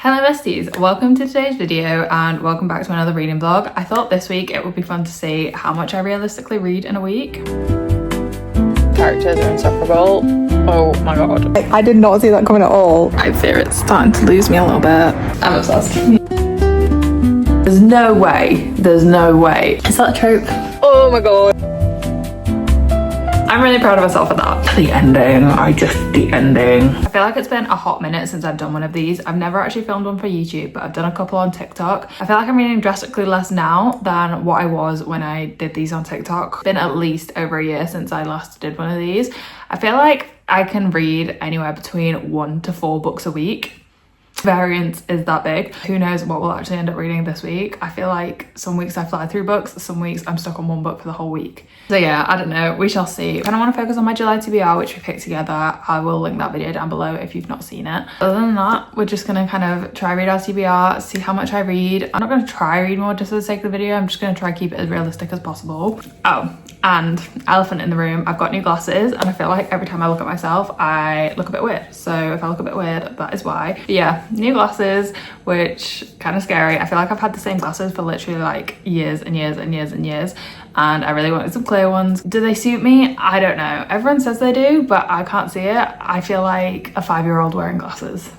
Hello besties, welcome to today's video and welcome back to another reading vlog. I thought this week it would be fun to see how much I realistically read in a week. Characters are insufferable. Oh my god. I did not see that coming at all. I fear it's starting to lose me a little bit. I'm obsessed. There's no way. Is that a trope? Oh my god. I'm really proud of myself for that. The ending. I feel like it's been a hot minute since I've done one of these. I've never actually filmed one for YouTube, but I've done a couple on TikTok. I feel like I'm reading drastically less now than what I was when I did these on TikTok. It's been at least over a year since I last did one of these. I feel like I can read anywhere between 1 to 4 books a week. Variance is that big. Who knows what we'll actually end up reading this week. I feel like some weeks I fly through books, some weeks I'm stuck on one book for the whole week. So yeah, I don't know, we shall see. I kind of want to focus on my July TBR, which we picked together. I will link that video down below if you've not seen it. Other than that, we're just gonna kind of try read our TBR, see how much I read. I'm not gonna try read more just for the sake of the video. I'm just gonna try keep it as realistic as possible. Oh, and elephant in the room, I've got new glasses and I feel like every time I look at myself I look a bit weird. So if I look a bit weird, that is why. But yeah, new glasses, which kind of scary. I feel like I've had the same glasses for literally like years and years and years and years, and I really wanted some clear ones. Do they suit me? I don't know. Everyone says they do, but I can't see it. I feel like a 5-year-old wearing glasses.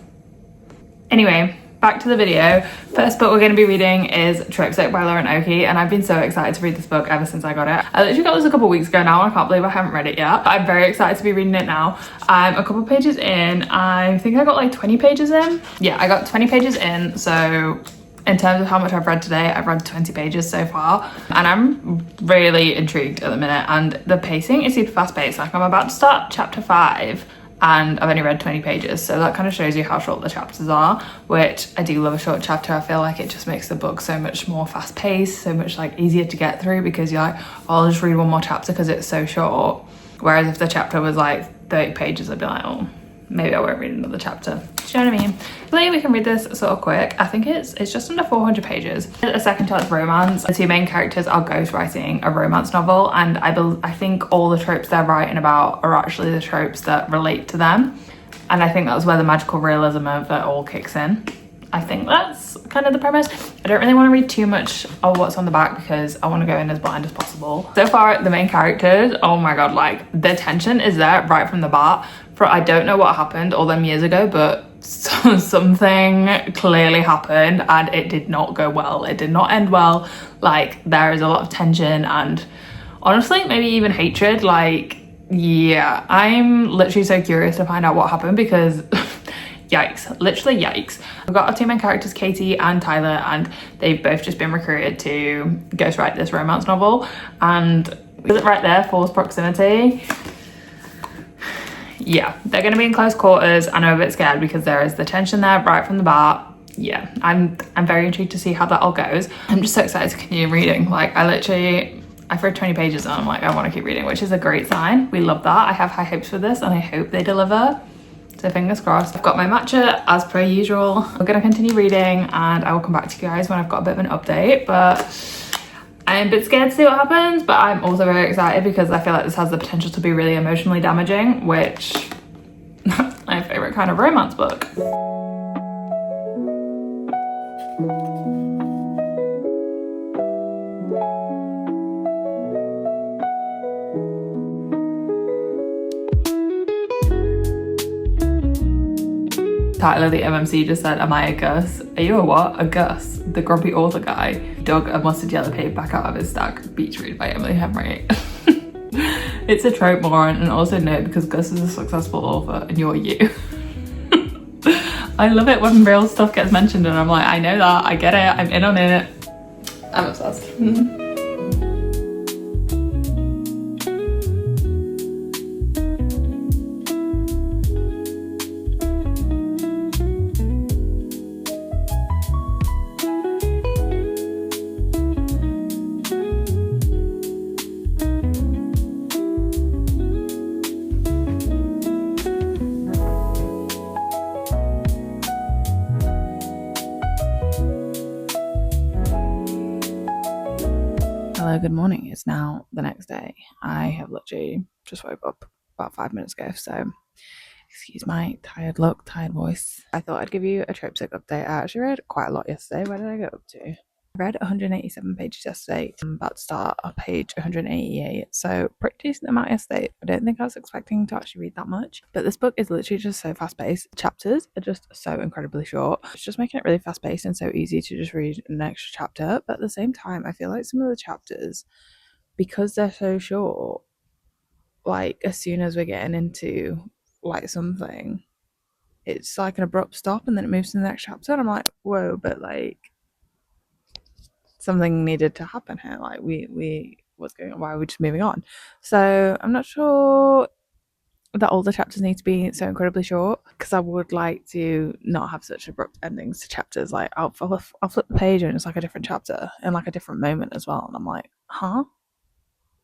Anyway, back to the video. First book we're going to be reading is Trope's by Lauren Oakey, and I've been so excited to read this book ever since I got it. I literally got this a couple weeks ago now and I can't believe I haven't read it yet. I'm very excited to be reading it now. I'm a couple pages in. I think I got like 20 pages in. Yeah, I got 20 pages in, so in terms of how much I've read today, I've read 20 pages so far and I'm really intrigued at the minute, and the pacing is super fast paced. Like I'm about to start chapter 5 and I've only read 20 pages, so that kind of shows you how short the chapters are, which I do love a short chapter. I feel like it just makes the book so much more fast paced, so much like easier to get through, because you're like, oh, I'll just read one more chapter because it's so short. Whereas if the chapter was like 30 pages, I'd be like, oh, maybe I won't read another chapter. Do you know what I mean? Hopefully we can read this sort of quick. I think it's just under 400 pages. A second chance romance. The two main characters are ghostwriting a romance novel, and I think all the tropes they're writing about are actually the tropes that relate to them. And I think that's where the magical realism of it all kicks in. I think that's kind of the premise. I don't really want to read too much of what's on the back because I want to go in as blind as possible. So far, the main characters, oh my god, like the tension is there right from the bat. I don't know what happened all them years ago, but something clearly happened and it did not go well. It did not end well. Like there is a lot of tension and honestly maybe even hatred. Like yeah, I'm literally so curious to find out what happened because yikes, literally yikes. We've got our two main characters, Katie and Tyler, and they've both just been recruited to ghostwrite this romance novel. And is it right there, forced proximity? Yeah, they're going to be in close quarters and I'm a bit scared because there is the tension there right from the bat. Yeah, I'm very intrigued to see how that all goes. I'm just so excited to continue reading. Like I've read 20 pages and I'm like, I want to keep reading, which is a great sign. We love that. I have high hopes for this and I hope they deliver. So fingers crossed. I've got my matcha as per usual. We're going to continue reading and I will come back to you guys when I've got a bit of an update, but I'm a bit scared to see what happens, but I'm also very excited because I feel like this has the potential to be really emotionally damaging, which my favorite kind of romance book. Tyler, the MMC, just said, am I a Gus? Are you a what? A Gus? The grumpy author guy dug a mustard yellow page back out of his stack. Beach Read by Emily Henry. It's a trope, moron, and also no, because Gus is a successful author and you're you. I love it when real stuff gets mentioned and I'm like, I know that, I get it, I'm in on it. I'm obsessed. Hello, good morning. It's now the next day. I have literally just woke up about 5 minutes ago, so Excuse my tired look, tired voice. I thought I'd give you a trope sick update. I actually read quite a lot yesterday. Where did I get up to? I read 187 pages yesterday. I'm about to start on page 188. So pretty decent amount yesterday. I don't think I was expecting to actually read that much. But this book is literally just so fast paced. Chapters are just so incredibly short. It's just making it really fast paced and so easy to just read an extra chapter. But at the same time, I feel like some of the chapters, because they're so short, like as soon as we're getting into like something, it's like an abrupt stop and then it moves to the next chapter and I'm like, whoa, but like something needed to happen here. Like we what's going on? Why are we just moving on? So I'm not sure that all the chapters need to be so incredibly short, because I would like to not have such abrupt endings to chapters. Like I'll flip the page and it's like a different chapter and like a different moment as well, and I'm like, huh,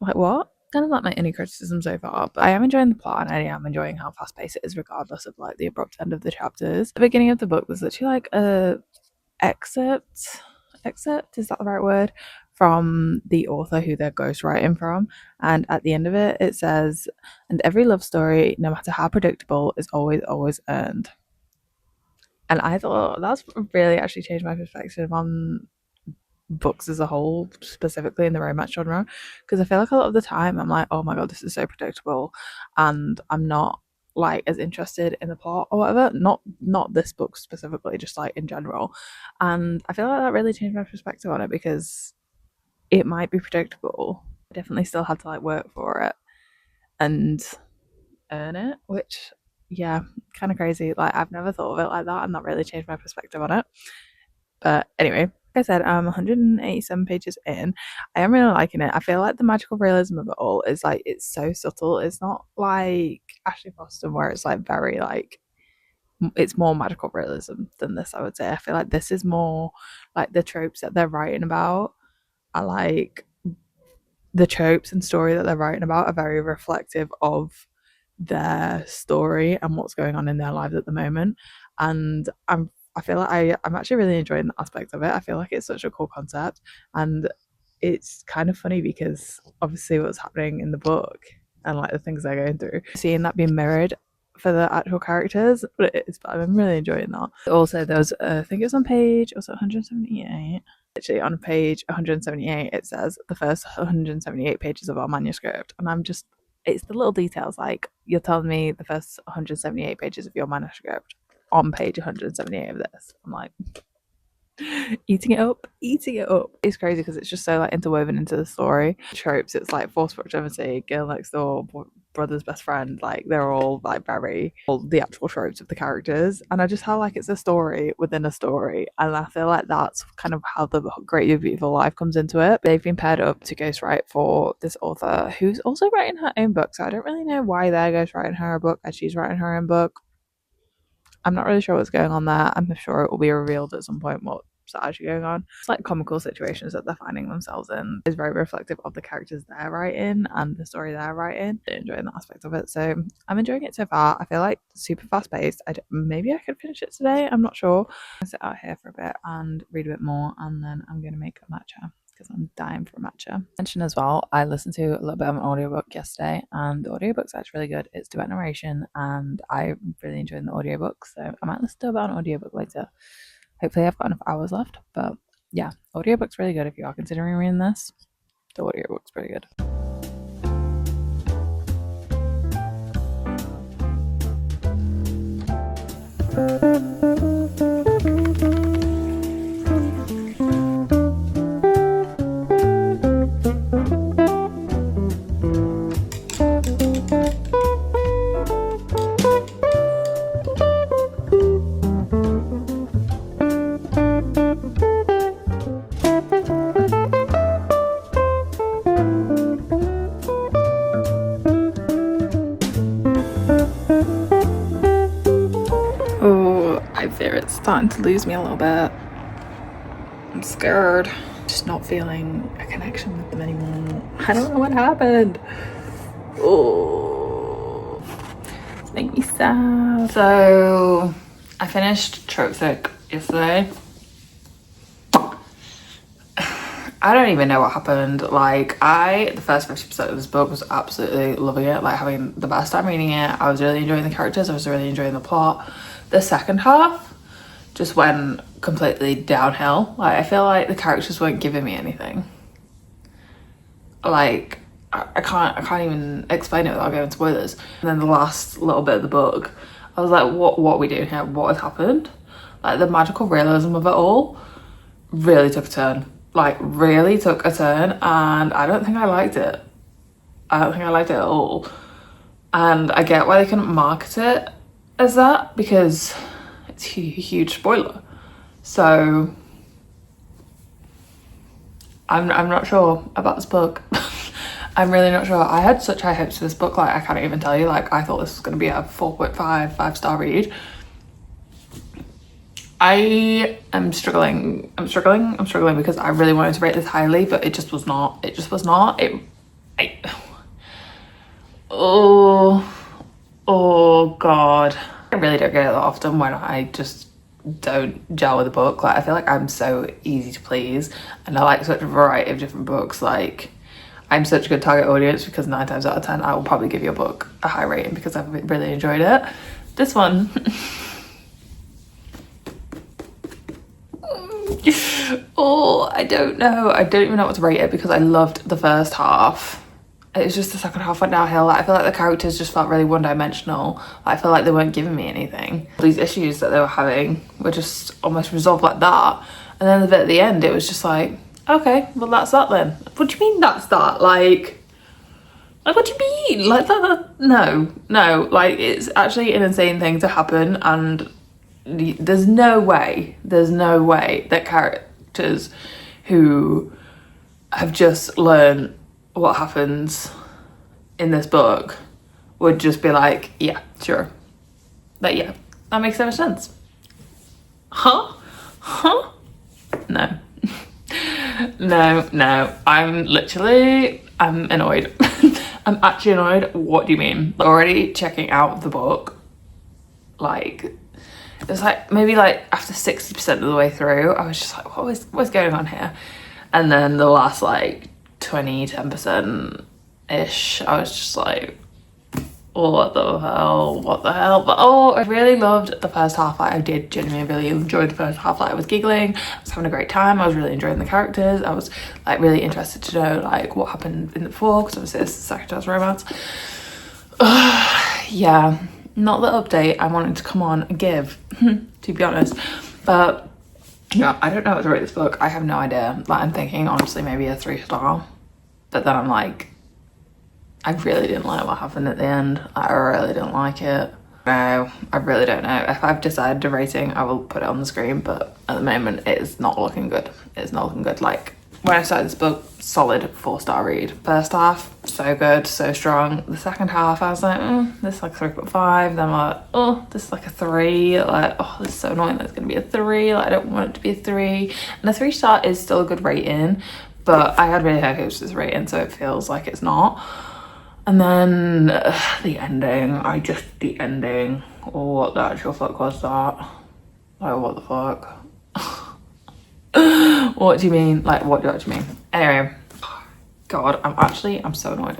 like what? Kind of like my only criticism so far, but I am enjoying the plot and I am enjoying how fast paced it is regardless of like the abrupt end of the chapters. The beginning of the book was literally like a excerpt, is that the right word, from the author who they're ghostwriting from, and at the end of it it says, and every love story, no matter how predictable, is always earned. And I thought that's really actually changed my perspective on books as a whole, specifically in the romance genre, because I feel like a lot of the time I'm like, oh my god, this is so predictable and I'm not like as interested in the plot or whatever. Not this book specifically, just like in general. And I feel like that really changed my perspective on it, because it might be predictable, I definitely still had to like work for it and earn it, which, yeah, kind of crazy. Like I've never thought of it like that, and that really changed my perspective on it. But anyway, like I said, I'm 187 pages in. I am really liking it. I feel like the magical realism of it all is like, it's so subtle. It's not like Ashley Boston where it's like very like, it's more magical realism than this, I would say. I feel like this is more like the tropes that they're writing about are like, the tropes and story that they're writing about are very reflective of their story and what's going on in their lives at the moment. And I feel like I'm actually really enjoying that aspect of it. I feel like it's such a cool concept, and it's kind of funny because obviously what's happening in the book and like the things they're going through, seeing that being mirrored for the actual characters, but I'm really enjoying that. Also, there was I think it was on page, was it 178? Literally on page 178 it says the first 178 pages of our manuscript, and I'm just, it's the little details, like you're telling me the first 178 pages of your manuscript on page 178 of this. I'm like, eating it up. It's crazy because it's just so like interwoven into the story. Tropes, it's like forced proximity, girl next door, brother's best friend, like they're all like very, all the actual tropes of the characters. And I just feel like it's a story within a story, and I feel like that's kind of how the Great Your Beautiful Life comes into it. They've been paired up to ghostwrite for this author who's also writing her own book, so I don't really know why they're ghostwriting her a book as she's writing her own book. I'm not really sure what's going on there. I'm sure it will be revealed at some point what's actually going on. It's like comical situations that they're finding themselves in. It's very reflective of the characters they're writing and the story they're writing. I'm enjoying that aspect of it. So I'm enjoying it so far. I feel like super fast paced. Maybe I could finish it today. I'm not sure. I'll sit out here for a bit and read a bit more, and then I'm going to make a matcha, because I'm dying for a matcha. Mention as well, I listened to a little bit of an audiobook yesterday, and the audiobook's actually really good. It's duet narration, and I'm really enjoying the audiobook, so I might listen to about an audiobook later. Hopefully I've got enough hours left, but yeah, audiobook's really good if you are considering reading this. The audiobook's pretty good. I fear it's starting to lose me a little bit. I'm scared. Just not feeling a connection with them anymore. I don't know what happened. Oh, it's making me sad. So I finished Trope Sick yesterday. I don't even know what happened. Like, the first 50% of this book was absolutely loving it, like having the best time reading it. I was really enjoying the characters, I was really enjoying the plot. The second half just went completely downhill. Like, I feel like the characters weren't giving me anything. Like, I can't even explain it without going into spoilers. And then the last little bit of the book, I was like, what are we doing here? What has happened? Like, the magical realism of it all really took a turn. Like, really took a turn, and I don't think I liked it. I don't think I liked it at all. And I get why they couldn't market it as that, because it's a huge spoiler. So I'm not sure about this book. I'm really not sure. I had such high hopes for this book, like I can't even tell you. Like, I thought this was going to be a 4.5 5-star read. I am struggling. I'm struggling because I really wanted to rate this highly, but it just was not. Oh God. I really don't get it that often when I just don't gel with a book. Like, I feel like I'm so easy to please, and I like such a variety of different books. Like, I'm such a good target audience because 9 times out of 10 I will probably give your book a high rating because I've really enjoyed it. This one oh, I don't know. I don't even know what to rate it because I loved the first half. It's just the second half went downhill. I feel like the characters just felt really one-dimensional. I feel like they weren't giving me anything. These issues that they were having were just almost resolved like that. And then the bit at the end, it was just like, okay, well, that's that then. What do you mean that's that? Like what do you mean? Like that? No. Like, it's actually an insane thing to happen, and there's no way that characters who have just learned what happens in this book would just be like, yeah, sure. Like, yeah, that makes so much sense. Huh? No. No. I'm annoyed. I'm actually annoyed. What do you mean? Already checking out the book, like, it was like maybe like after 60% of the way through, I was just like, what's going on here? And then the last like 10% ish, I was just like, what the hell? But oh, I really loved the first half. Like, I did genuinely really enjoy the first half. Like, I was giggling, I was having a great time, I was really enjoying the characters, I was like really interested to know like what happened in the before, because obviously this is Secretary's romance. Yeah, not the update I wanted to come on and give, to be honest. But yeah, I don't know what to rate this book. I have no idea. Like, I'm thinking honestly maybe a 3-star, but then I'm like, I really didn't like what happened at the end. I really didn't like it. No, I really don't know. If I've decided a rating, I will put it on the screen, but at the moment it is not looking good. It's not looking good. Like, when I started this book, solid 4-star read. First half, so good, so strong. The second half, I was like, this is like 3.5. Then I'm like, oh, this is like a 3. Like, oh, this is so annoying that it's gonna be a 3. Like, I don't want it to be a 3. And a 3-star is still a good rating, but I had really high hopes for this rating, so it feels like it's not. And then the ending, the ending. Oh, what the actual fuck was that? Like, what the fuck? What do you mean? Like, what do you actually mean? Anyway, God, I'm so annoyed.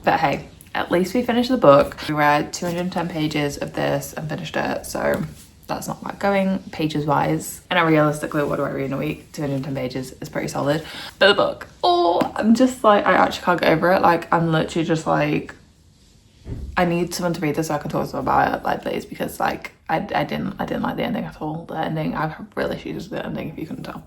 But hey, at least we finished the book. We read 210 pages of this and finished it, so that's not bad going pages wise. And realistically, what do I read in a week? 210 pages is pretty solid. But the book, oh, I'm just like, I actually can't get over it. Like, I'm literally just like, I need someone to read this so I can talk to them about it, like, please, because like I didn't like the ending at all. The ending, I have real issues with the ending, if you couldn't tell.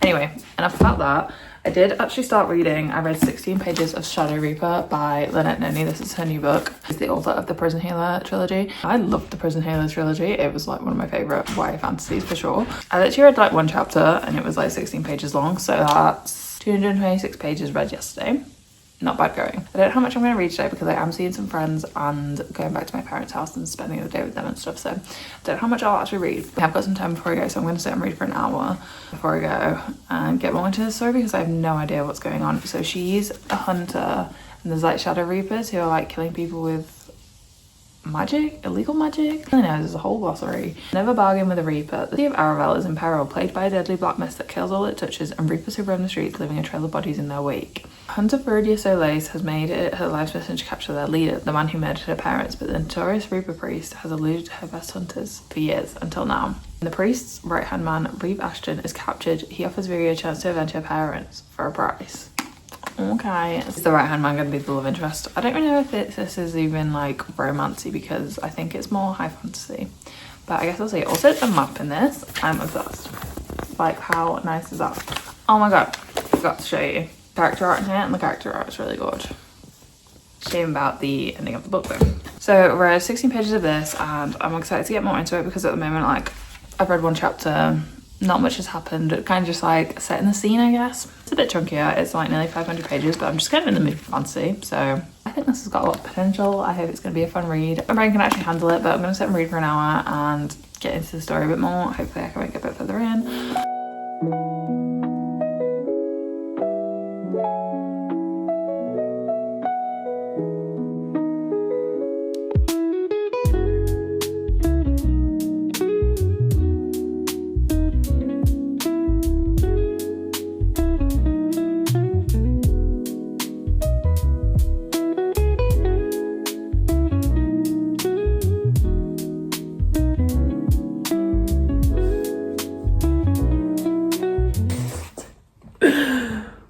Anyway, enough about that. I did actually start reading. I read 16 pages of Shadow Reaper by Lynette Noni. This is her new book. She's the author of the Prison Healer trilogy. I loved the Prison Healer trilogy. It was like one of my favorite YA fantasies for sure. I literally read like one chapter and it was like 16 pages long, so that's 226 pages read yesterday. Not bad going. I don't know how much I'm going to read today because I am seeing some friends and going back to my parents' house and spending the day with them and stuff, so I don't know how much I'll actually read. I have got some time before I go, so I'm going to sit and read for an hour before I go and get more into the story because I have no idea what's going on. So she's a hunter and there's like Shadow Reapers who are like killing people with magic, illegal magic. Who knows, there's a whole glossary. Never bargain with a reaper. The city of Aravel is in peril, plagued by a deadly black mist that kills all it touches, and reapers who roam the streets leaving a trail of bodies in their wake. Hunter Veridia Solis has made it her life's mission to capture their leader, the man who murdered her parents, but the notorious reaper priest has eluded her best hunters for years, until now. When the priest's right-hand man, Reeve Ashton, is captured, he offers Viria a chance to avenge her parents for a price. Okay, is the right hand man going to be the love interest? I don't really know if this is even like romancy, because I think it's more high fantasy, but I guess I'll see. Also, the map in this, I'm obsessed. Like, how nice is that? Oh my god, I've got to show you character art in here, and the character art is really good. Shame about the ending of the book though. So we're 16 pages of this, and I'm excited to get more into it, because at the moment, like, I've read one chapter, not much has happened. It kind of just like setting the scene, I guess. It's a bit chunkier, it's like nearly 500 pages, but I'm just kind of in the mood for fantasy, so I think this has got a lot of potential. I hope it's going to be a fun read. My brain can actually handle it, but I'm going to sit and read for an hour and get into the story a bit more. Hopefully I can get a bit further in.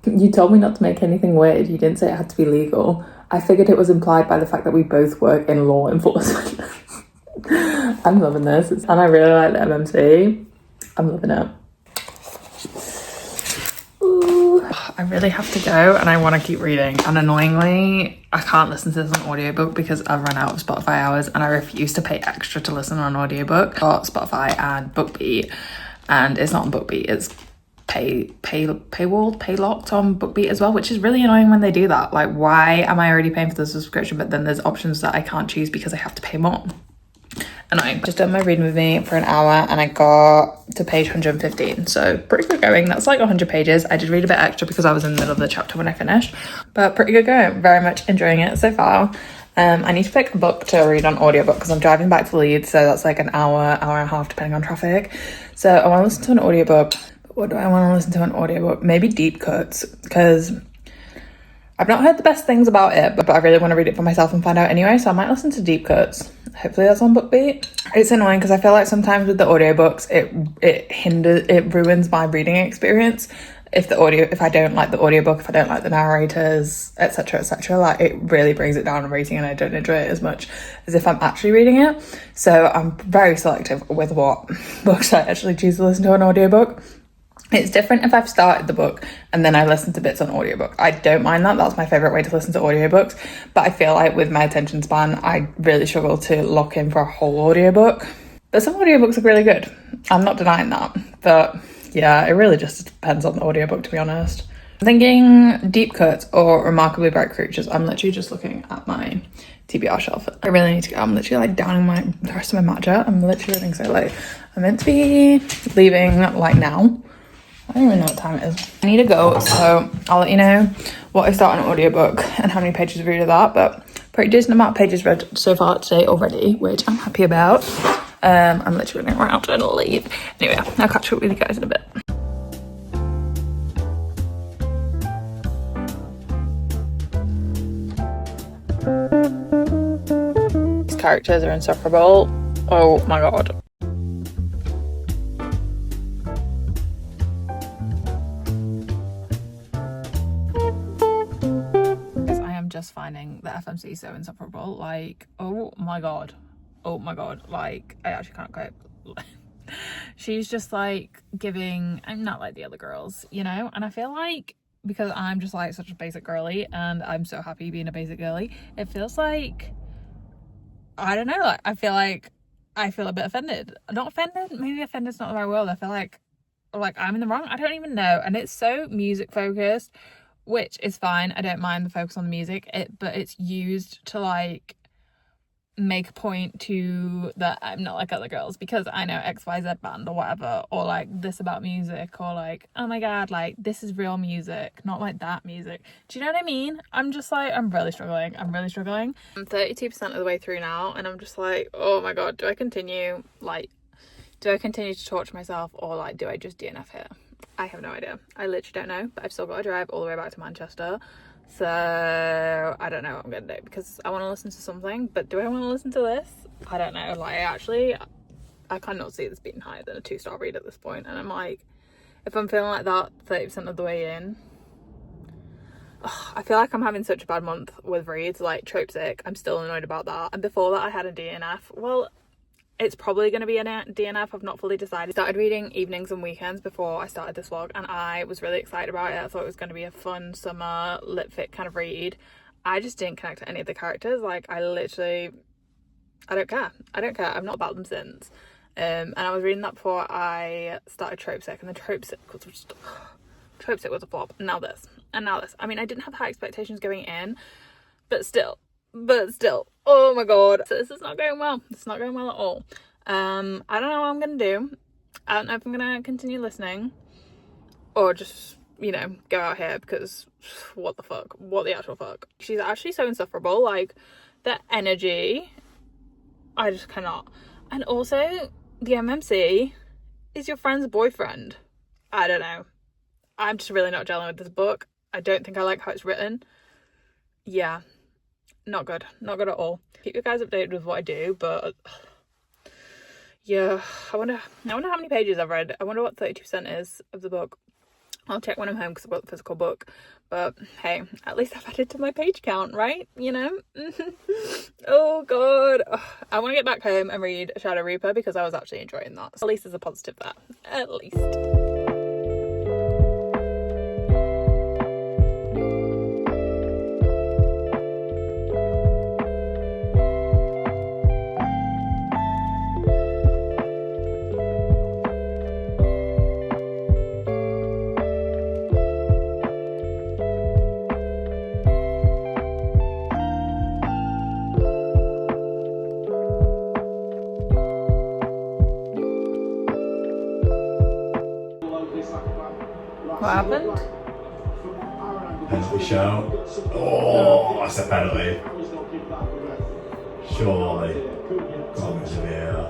You told me not to make anything weird. You didn't say it had to be legal. I figured it was implied by the fact that we both work in law enforcement. I'm loving this. And I really like the MMC. I'm loving it. Ooh. I really have to go, and I want to keep reading. And annoyingly, I can't listen to this on audiobook because I've run out of Spotify hours, and I refuse to pay extra to listen on audiobook. Got Spotify and BookBeat, and it's not on BookBeat, it's paywalled on BookBeat as well, which is really annoying when they do that. Like, why am I already paying for the subscription, but then there's options that I can't choose because I have to pay more? Annoying. Just done my reading with me for an hour, and I got to page 115, so pretty good going. That's like 100 pages. I did read a bit extra because I was in the middle of the chapter when I finished, but pretty good going. Very much enjoying it so far. I need to pick a book to read on audiobook because I'm driving back to Leeds, so that's like an hour and a half depending on traffic. So I want to listen to an audiobook. What do I want to listen to an audiobook? Maybe Deep Cuts, because I've not heard the best things about it, but I really want to read it for myself and find out anyway, so I might listen to Deep Cuts. Hopefully that's on BookBeat. It's annoying because I feel like sometimes with the audiobooks, it ruins my reading experience. If I don't like the audiobook, if I don't like the narrators, etc., like, it really brings it down in rating, and I don't enjoy it as much as if I'm actually reading it. So I'm very selective with what books I actually choose to listen to on audiobook. It's different if I've started the book and then I listen to bits on audiobook. I don't mind that. That's my favourite way to listen to audiobooks. But I feel like with my attention span, I really struggle to lock in for a whole audiobook. But some audiobooks are really good. I'm not denying that. But yeah, it really just depends on the audiobook, to be honest. I'm thinking Deep Cuts or Remarkably Bright Creatures. I'm literally just looking at my TBR shelf. I really need to go. I'm literally like downing the rest of my matcha. I'm literally running so late. I'm meant to be leaving like now. I don't even know what time it is. I need to go, so I'll let you know what I start on an audiobook and how many pages I read of that, but pretty decent amount of pages read so far today already, which I'm happy about. I'm literally running around trying to leave. Anyway, I'll catch up with you guys in a bit. These characters are insufferable. Oh my god. Just finding the FMC so insufferable. Like, oh my god, like, I actually can't cope. She's just like giving, I'm not like the other girls, you know, and I feel like because I'm just like such a basic girly, and I'm so happy being a basic girly, it feels like, I don't know, like I feel a bit offended. Not offended, maybe offended's not the right word. I feel like I'm in the wrong. I don't even know. And it's so music focused, which is fine. I don't mind the focus on the music, but it's used to like make a point to that I'm not like other girls because I know XYZ band or whatever, or like this about music, or like, oh my god, like this is real music, not like that music. Do you know what I mean? I'm just like, I'm really struggling. I'm 32% of the way through now, and I'm just like, oh my god, do I continue to torture myself, or like do I just DNF here? I have no idea. I literally don't know, but I've still got to drive all the way back to Manchester. So I don't know what I'm gonna do, because I want to listen to something, but do I want to listen to this? I don't know. Like, I cannot see this being higher than a 2-star read at this point, and I'm like, if I'm feeling like that 30% of the way in, I feel like I'm having such a bad month with reads. Like Trope Sick, I'm still annoyed about that, and before that I had a DNF. Well, it's probably going to be a DNF. I've not fully decided. I started reading evenings and weekends before I started this vlog, and I was really excited about it. I thought it was going to be a fun summer lit fic kind of read. I just didn't connect to any of the characters. Like, I don't care. I've not about them since. And I was reading that before I started Trope Sick, and the Trope Sick was a flop. And now this. I mean, I didn't have high expectations going in, but still, oh my god, so this is not going well. It's not going well at all. I don't know what I'm gonna do. I don't know if I'm gonna continue listening or just, you know, go out here, because what the actual fuck. She's actually so insufferable. Like, the energy, I just cannot. And also, the MMC is your friend's boyfriend. I don't know. I'm just really not gelling with this book. I don't think I like how it's written. Yeah. Not good at all. Keep you guys updated with what I do, but yeah, I wonder how many pages I've read. I wonder what 32% is of the book. I'll check when I'm home because I've got the physical book, but hey, at least I've added to my page count, right? You know. Oh god, I want to get back home and read Shadow Reaper, because I was actually enjoying that. So at least there's a positive there, at least. What happened? Penalty shout. Oh, that's a penalty. Surely. Can't be severe.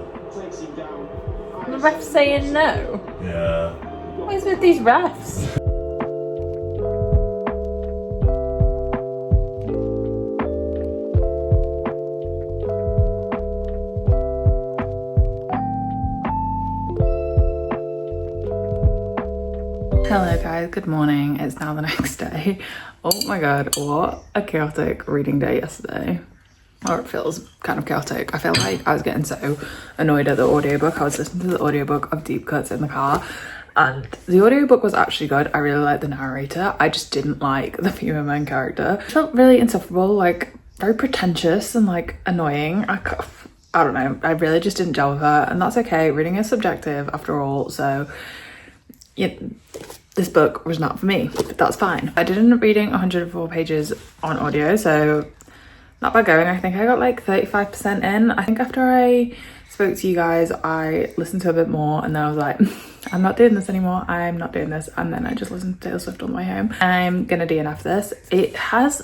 The ref's saying no. Yeah. What is with these refs? Hello guys, good morning. It's now the next day. Oh my god, what a chaotic reading day yesterday. Or it feels kind of chaotic. I feel like I was getting so annoyed at the audiobook. I was listening to the audiobook of Deep Cuts in the car, and the audiobook was actually good. I really liked the narrator. I just didn't like the female main character. She felt really insufferable, like very pretentious and like annoying. I don't know. I really just didn't gel with her, and that's okay. Reading is subjective after all, so yeah. This book was not for me, but that's fine. I did end up reading 104 pages on audio, so not bad going. I think I got like 35% in. I think after I spoke to you guys, I listened to a bit more, and then I was like, I'm not doing this anymore. I'm not doing this. And then I just listened to Taylor Swift on the way home. I'm gonna DNF this. It does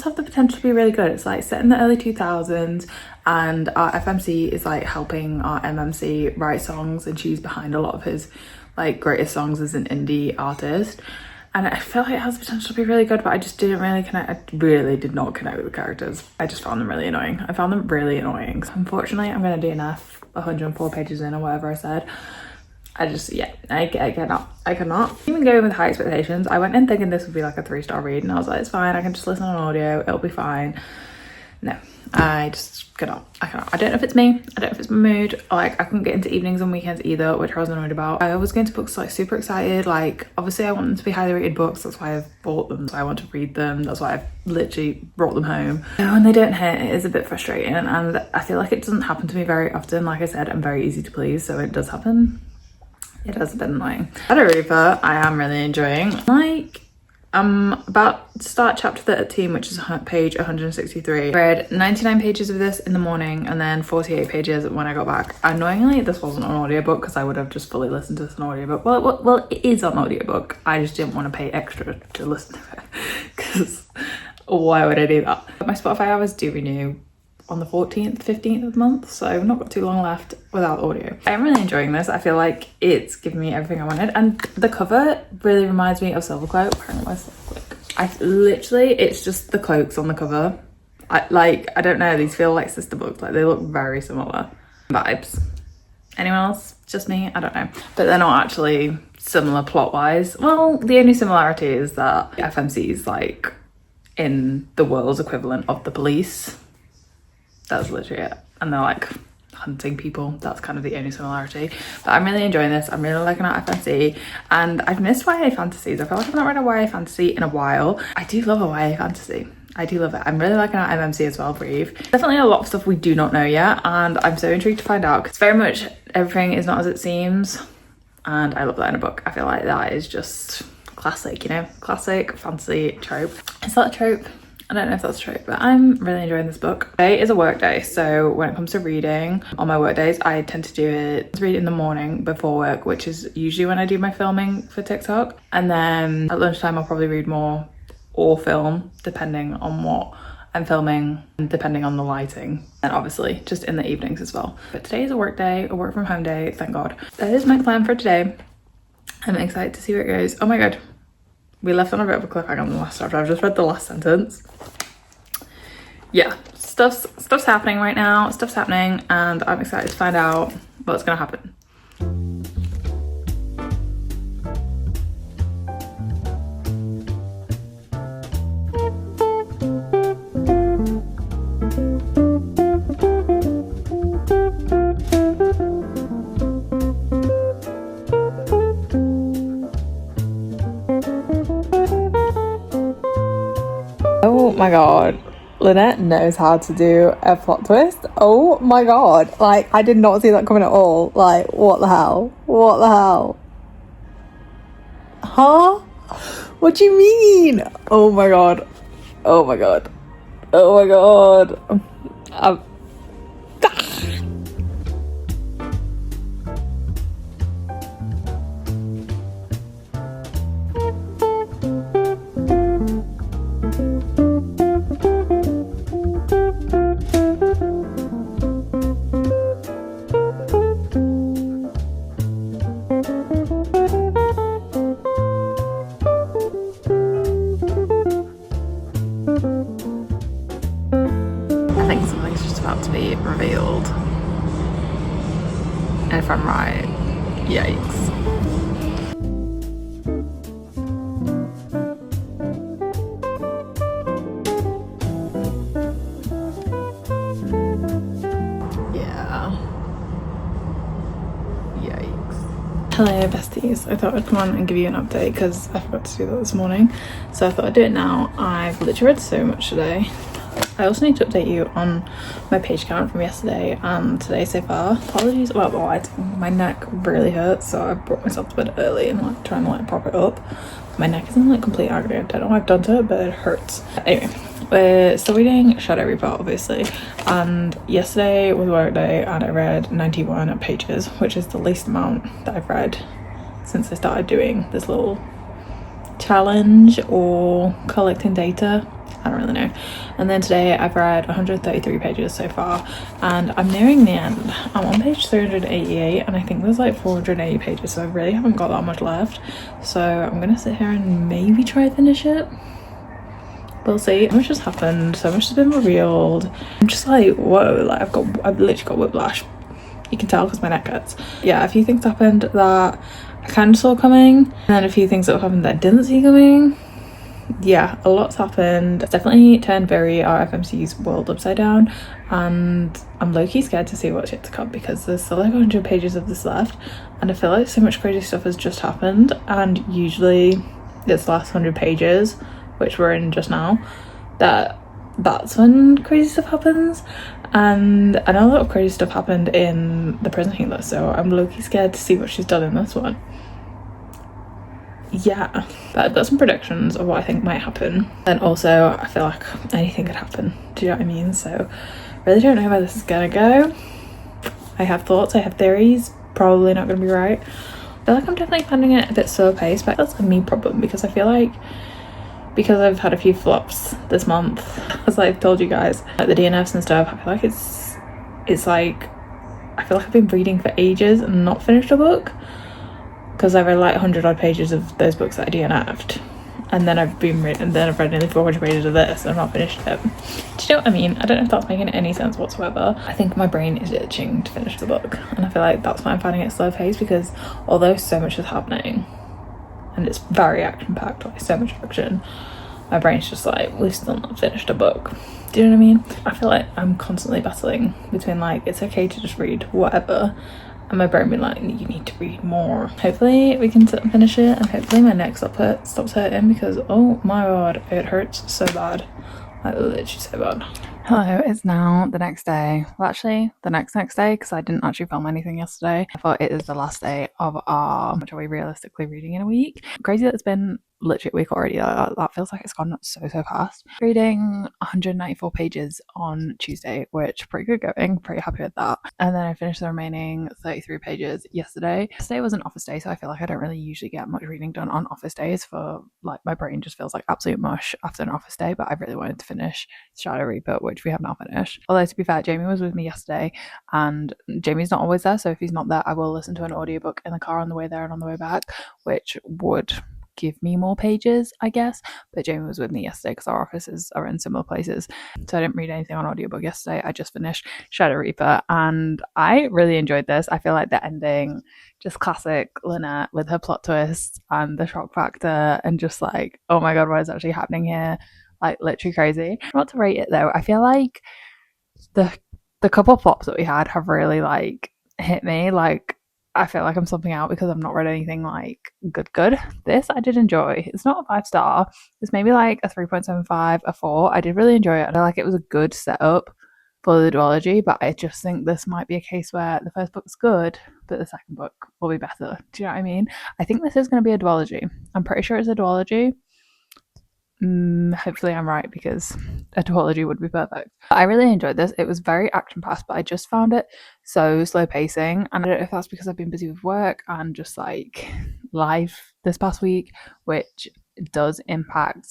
have the potential to be really good. It's like set in the early 2000s, and our FMC is like helping our MMC write songs, and she's behind a lot of his like greatest songs as an indie artist, and I feel like it has potential to be really good, but I just didn't really connect. I really did not connect with the characters. I just found them really annoying. So unfortunately, I'm gonna DNF 104 pages in, or whatever I said. I cannot even go in with high expectations. I went in thinking this would be like a 3-star read, and I was like, it's fine, I can just listen on audio, it'll be fine. No, I just cannot. I don't know if it's me. I don't know if it's my mood. Like, I couldn't get into evenings and weekends either, which I was annoyed about. I was going to books like super excited. Like, obviously I want them to be highly rated books. That's why I've bought them. So I want to read them. That's why I've literally brought them home. And when they don't hit, it is a bit frustrating. And I feel like it doesn't happen to me very often. Like I said, I'm very easy to please. So it does happen. It has been annoying. Shadow Reaper, I am really enjoying. Like, I'm about to start chapter 13, which is page 163. I read 99 pages of this in the morning and then 48 pages when I got back. Annoyingly, this wasn't an audiobook because I would have just fully listened to this on audiobook. Well, it is on audiobook. I just didn't want to pay extra to listen to it because why would I do that? My Spotify hours do renew on the 14th, 15th of the month, so I've not got too long left without audio. I'm really enjoying this. I feel like it's given me everything I wanted, and the cover really reminds me of Silvercloak. It's just the cloaks on the cover. I don't know, these feel like sister books, like they look very similar vibes. Anyone else? Just me? I don't know. But they're not actually similar plot-wise. Well, the only similarity is that FMC is like in the world's equivalent of the police. That's literally it. And they're like hunting people. That's kind of the only similarity. But I'm really enjoying this. I'm really liking our FMC. And I've missed YA fantasies. I feel like I've not read a YA fantasy in a while. I do love a YA fantasy. I do love it. I'm really liking our MMC as well, Breathe. Definitely a lot of stuff we do not know yet. And I'm so intrigued to find out because very much everything is not as it seems. And I love that in a book. I feel like that is just classic, you know? Classic fantasy trope. Is that a trope? I don't know if that's true, but I'm really enjoying this book. Today is a work day, so when it comes to reading, on my work days, I tend to read in the morning before work, which is usually when I do my filming for TikTok. And then at lunchtime, I'll probably read more or film, depending on what I'm filming and depending on the lighting. And obviously, just in the evenings as well. But today is a work day, a work from home day, thank God. That is my plan for today. I'm excited to see where it goes. Oh my God. We left on a bit of a cliffhanger on the last chapter. I've just read the last sentence. Yeah, stuff's happening right now. Stuff's happening and I'm excited to find out what's gonna happen. Oh my God. Lynette knows how to do a plot twist. Oh my God. Like, I did not see that coming at all. Like, what the hell? What the hell? Huh? What do you mean? Oh my God. Oh my God. Oh my God. I think something's just about to be revealed. And if I'm right, yikes. Yeah. Yikes. Hello besties, I thought I'd come on and give you an update because I forgot to do that this morning. So I thought I'd do it now. I've literally read so much today. I also need to update you on my page count from yesterday and today so far. Apologies about the lighting. My neck really hurts, so I brought myself to bed early and like trying to like prop it up. My neck is in like complete agony. I don't know what I've done to it, but it hurts. Anyway, we're still reading Shadow Reaper obviously, and yesterday was work day and I read 91 pages, which is the least amount that I've read since I started doing this little challenge or collecting data. I don't really know. And then today I've read 133 pages so far and I'm nearing the end. I'm on page 388 and I think there's like 480 pages, so I really haven't got that much left. So I'm gonna sit here and maybe try to finish it. We'll see. So much has happened, so much has been revealed. I'm just like, whoa, like I've literally got whiplash. You can tell because my neck hurts. Yeah, a few things happened that I kind of saw coming, and then a few things that happened that I didn't see coming. Yeah, a lot's happened. It's definitely turned our FMC's world upside down, and I'm low-key scared to see what's yet to come because there's still like 100 pages of this left and I feel like so much crazy stuff has just happened, and usually it's the last 100 pages, which we're in just now, that's when crazy stuff happens. And I know a lot of crazy stuff happened in The Prison Healer, so I'm low-key scared to see what she's done in this one. yeah, but I've got some predictions of what I think might happen, and also I feel like anything could happen, do you know what I mean? So really don't know where this is gonna go. I have thoughts, I have theories, probably not gonna be right. I feel like I'm definitely finding it a bit slow paced, but that's a me problem because I feel like because I've had a few flops this month, as I've told you guys, like the DNFs and stuff, I feel like it's like I feel like I've been reading for ages and not finished a book, because I've read like 100 odd pages of those books that I DNF'd, and then I've read nearly 400 pages of this and I've not finished it. Do you know what I mean? I don't know if that's making any sense whatsoever. I think my brain is itching to finish the book, and I feel like that's why I'm finding it slow paced, because although so much is happening and it's very action packed, like so much action, my brain's just like, we've still not finished a book. Do you know what I mean? I feel like I'm constantly battling between like, it's okay to just read whatever, and my brain being like, you need to read more. Hopefully we can sit and finish it, and hopefully my neck stops hurting, because oh my god, it hurts so bad, like literally so bad. Hello, it's now the next day. Well, actually the next day, because I didn't actually film anything yesterday. I thought it is the last day of our, which are we realistically reading in a week. Crazy that it's been literally a week already. That feels like it's gone so fast. Reading 194 pages on Tuesday, which pretty good going, pretty happy with that. And then I finished the remaining 33 pages yesterday. Yesterday was an office day, so I feel like I don't really usually get much reading done on office days, for like my brain just feels like absolute mush after an office day. But I really wanted to finish Shadow Reaper, which we have now finished. Although to be fair, Jamie was with me yesterday, and Jamie's not always there, so if he's not there, I will listen to an audiobook in the car on the way there and on the way back, which would give me more pages, I guess. But Jamie was with me yesterday because our offices are in similar places, so I didn't read anything on audiobook yesterday. I just finished Shadow Reaper, and I really enjoyed this. I feel like the ending, just classic Lynette with her plot twists and the shock factor, and just like, oh my god, what is actually happening here? Like literally crazy. Not to rate it though, I feel like the couple flops that we had have really like hit me. Like I feel like I'm slumping out because I've not read anything like good. This I did enjoy. It's not a 5-star. It's maybe like a 3.75, a 4. I did really enjoy it. I feel like it was a good setup for the duology, but I just think this might be a case where the first book's good, but the second book will be better. Do you know what I mean? I think this is going to be a duology. I'm pretty sure it's a duology. Hopefully I'm right, because a duology would be perfect. I really enjoyed this. It was very action-packed, but I just found it so slow pacing, and I don't know if that's because I've been busy with work and just like life this past week, which does impact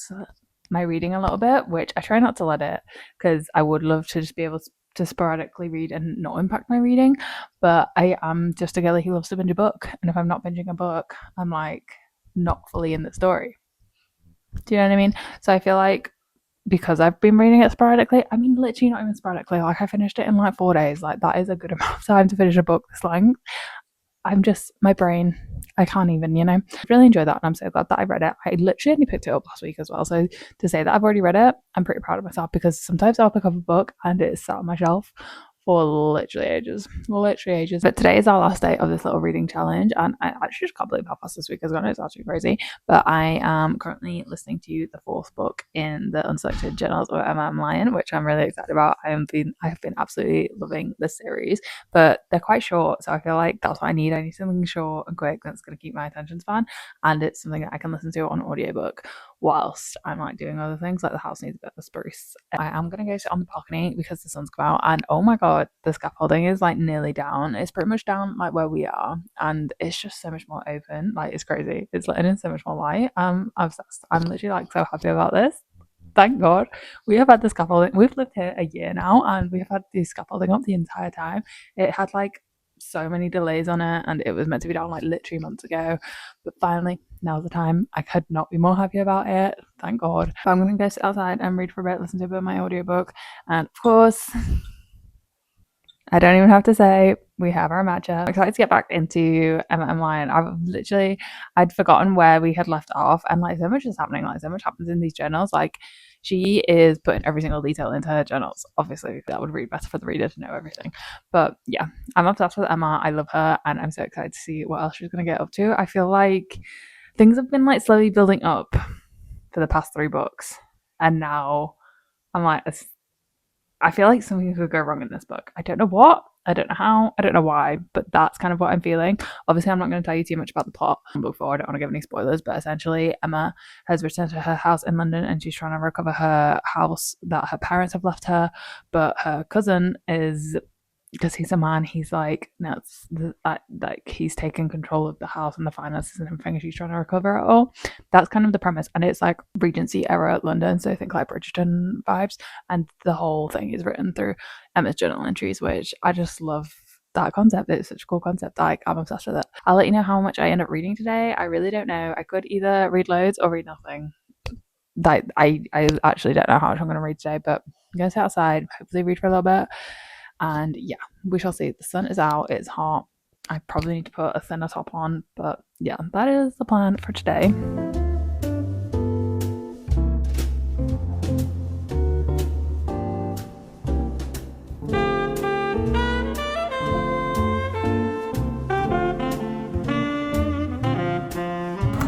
my reading a little bit, which I try not to let it, because I would love to just be able to sporadically read and not impact my reading. But I am just a girl who loves to binge a book, and if I'm not binging a book, I'm like not fully in the story. Do you know what I mean? So I feel like because I've been reading it sporadically, I mean literally not even sporadically, like I finished it in like 4 days. Like that is a good amount of time to finish a book this length. I'm just, my brain, I can't even, I really enjoyed that, and I'm so glad that I read it. I literally only picked it up last week as well, so to say that I've already read it, I'm pretty proud of myself, because sometimes I'll pick up a book and it's sat on my shelf for literally ages. But today is our last day of this little reading challenge, and I actually just can't believe how fast this week has gone. It's actually crazy. But I am currently listening to the 4th book in the Unselected Journals of Emma Lyon, which I'm really excited about. I have been absolutely loving this series, but they're quite short, so I feel like that's what I need. I need something short and quick that's going to keep my attention span, and it's something that I can listen to on audiobook whilst I'm like doing other things, like the house needs a bit of a spruce. I am going to go sit on the balcony because the sun's come out, and oh my god, the scaffolding is like nearly down. It's pretty much down like where we are, and it's just so much more open. Like it's crazy. It's letting in so much more light. I'm obsessed. I'm literally like so happy about this. Thank god. We have had the scaffolding. We've lived here a year now, and we've had the scaffolding up the entire time. It had like so many delays on it, and it was meant to be down like literally months ago, but finally now's the time. I could not be more happy about it, thank god. But I'm gonna go sit outside and read for a bit, listen to a bit of my audiobook, and of course I don't even have to say we have our matchup. I'm excited to get back into Emma Lyon. I'd forgotten where we had left off, and like so much is happening, like so much happens in these journals. Like she is putting every single detail into her journals. Obviously that would read better for the reader to know everything, but yeah, I'm obsessed with Emma. I love her, and I'm so excited to see what else she's going to get up to. I feel like things have been like slowly building up for the past 3 books, and now I'm like, I feel like something could go wrong in this book. I don't know what. I don't know how, I don't know why, but that's kind of what I'm feeling. Obviously, I'm not going to tell you too much about the plot before, I don't want to give any spoilers, but essentially Emma has returned to her house in London and she's trying to recover her house that her parents have left her, but her cousin is, because he's a man, he's like nuts, like he's taken control of the house and the finances and everything, and she's trying to recover it all. That's kind of the premise, and it's like Regency era London, so I think like Bridgerton vibes, and the whole thing is written through Emma's journal entries, which I just love. That concept, it's such a cool concept. Like, I'm obsessed with it. I'll let you know how much I end up reading today. I really don't know. I could either read loads or read nothing. Like, I actually don't know how much I'm going to read today, but I'm going to sit outside, hopefully read for a little bit. And yeah, we shall see. The sun is out, it's hot. I probably need to put a thinner top on, but yeah, that is the plan for today.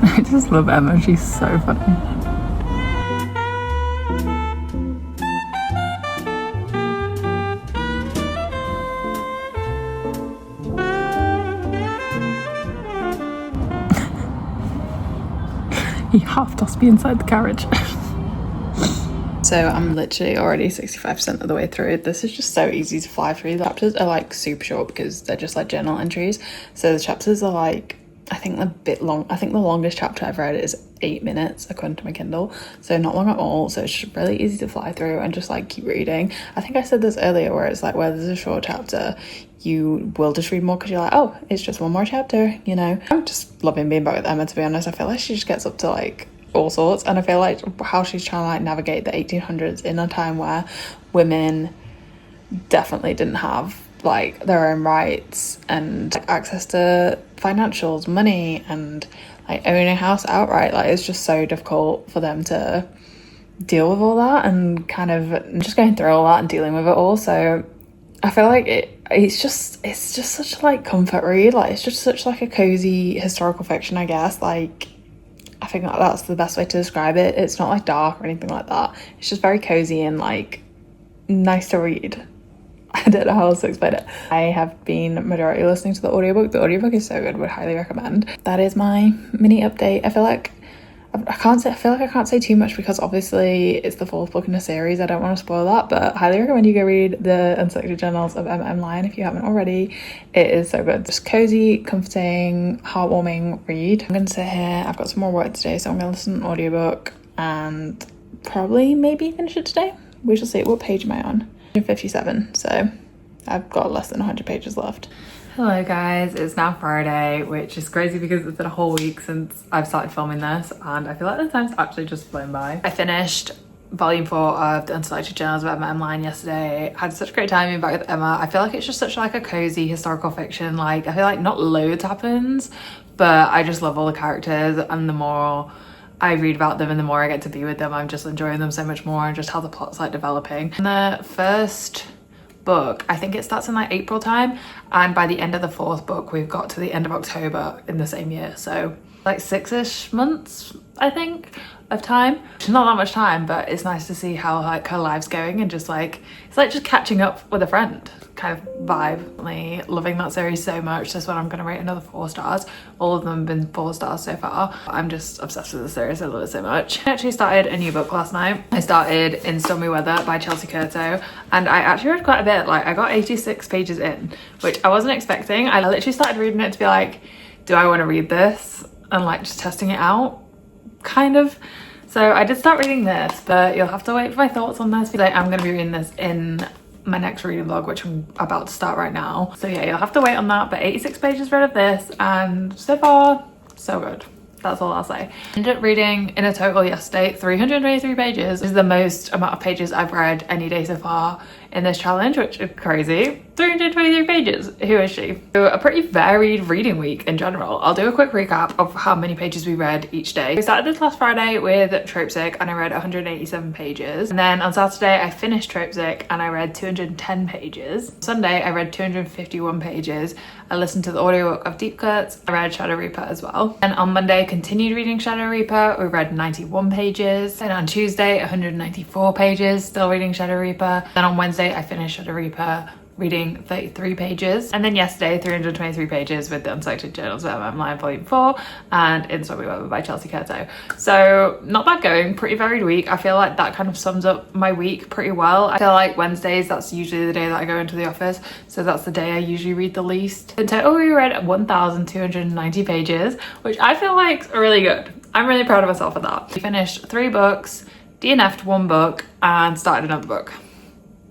I just love Emma, she's so funny. He half tossed me inside the carriage. So I'm literally already 65% of the way through. This is just so easy to fly through. The chapters are like super short because they're just like journal entries. So the chapters are like, I think a bit long. I think the longest chapter I've read is 8 minutes according to my Kindle, so not long at all. So it's just really easy to fly through and just like keep reading. I think I said this earlier, where it's like, where there's a short chapter, you will just read more because you're like, oh, it's just one more chapter, you know. I'm just loving being back with Emma, to be honest. I feel like she just gets up to like all sorts, and I feel like how she's trying to like navigate the 1800s in a time where women definitely didn't have like their own rights and like access to financials, money, and like owning a house outright. Like, it's just so difficult for them to deal with all that, and kind of just going through all that and dealing with it all. So I feel like it's just such a like comfort read. Like, it's just such like a cozy historical fiction, I guess. Like, I think that's the best way to describe it. It's not like dark or anything like that. It's just very cozy and like nice to read. I don't know how else to explain it. I have been majority listening to the audiobook. The audiobook is so good, would highly recommend. That is my mini update. I feel like I can't say too much because obviously it's the fourth book in the series. I don't want to spoil that, but highly recommend you go read the Unselected Journals of Emma M. Lyon if you haven't already. It is so good. Just cozy, comforting, heartwarming read. I'm going to sit here. I've got some more work today, so I'm going to listen to an audiobook and probably maybe finish it today. We shall see. What page am I on? 57, so I've got less than 100 pages left. Hello guys, it's now Friday, which is crazy because it's been a whole week since I've started filming this, and I feel like the time's actually just flown by. I finished volume 4 of the Unselected Journals of Emma M. Lyon yesterday. Had such a great time being back with Emma. I feel like it's just such like a cozy historical fiction. Like, I feel like not loads happens, but I just love all the characters, and the more I read about them and the more I get to be with them, I'm just enjoying them so much more, and just how the plot's like developing. In the first book, I think it starts in like April time, and by the end of the fourth book we've got to the end of October in the same year, so like 6-ish months I think of time. It's not that much time, but it's nice to see how like her life's going, and just like it's like just catching up with a friend kind of vibe. Like, loving that series so much. This one I'm gonna rate another 4 stars. All of them have been 4 stars so far. I'm just obsessed with the series. I love it so much. I actually started a new book last night. I started In Stormy Weather by Chelsea Curto, and I actually read quite a bit. Like, I got 86 pages in, which I wasn't expecting. I literally started reading it to be like, do I want to read this, and like just testing it out kind of. So I did start reading this, but you'll have to wait for my thoughts on this. Like, I'm gonna be reading this in my next reading vlog, which I'm about to start right now. So yeah, you'll have to wait on that, but 86 pages read of this, and so far so good. That's all I'll say. I ended up reading in a total yesterday 323 pages. This is the most amount of pages I've read any day so far in this challenge, which is crazy. 323 pages, who is she? So a pretty varied reading week in general. I'll do a quick recap of how many pages we read each day. We started this last Friday with Tropesic, and I read 187 pages. And then on Saturday I finished Tropesic and I read 210 pages. Sunday I read 251 pages. I listened to the audiobook of Deep Cuts. I read Shadow Reaper as well. And on Monday continued reading Shadow Reaper. We read 91 pages. And on Tuesday 194 pages, still reading Shadow Reaper. Then on Wednesday I finished Shadow Reaper reading 33 pages. And then yesterday, 323 pages with the Unselected Journals of Line Volume 4 and In Strawberry Weather by Chelsea Curto. So not bad going, pretty varied week. I feel like that kind of sums up my week pretty well. I feel like Wednesdays, that's usually the day that I go into the office. So that's the day I usually read the least. In total, we read 1,290 pages, which I feel like is really good. I'm really proud of myself for that. We finished 3 books, DNF'd 1 book and started another book.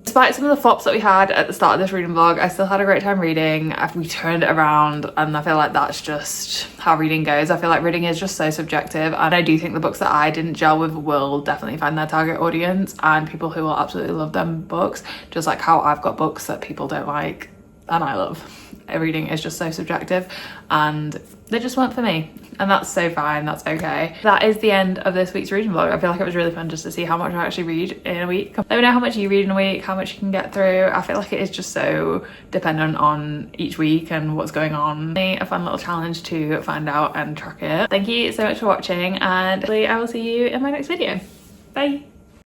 Despite some of the flops that we had at the start of this reading vlog, I still had a great time reading. We turned it around and I feel like that's just how reading goes. I feel like reading is just so subjective, and I do think the books that I didn't gel with will definitely find their target audience and people who will absolutely love them books, just like how I've got books that people don't like and I love. Reading is just so subjective and they just weren't for me, and that's so fine, that's okay. That is the end of this week's reading vlog. I feel like it was really fun just to see how much I actually read in a week. Let me know how much you read in a week, how much you can get through. I feel like it is just so dependent on each week and what's going on. A fun little challenge to find out and track it. Thank you so much for watching, and I will see you in my next video. Bye.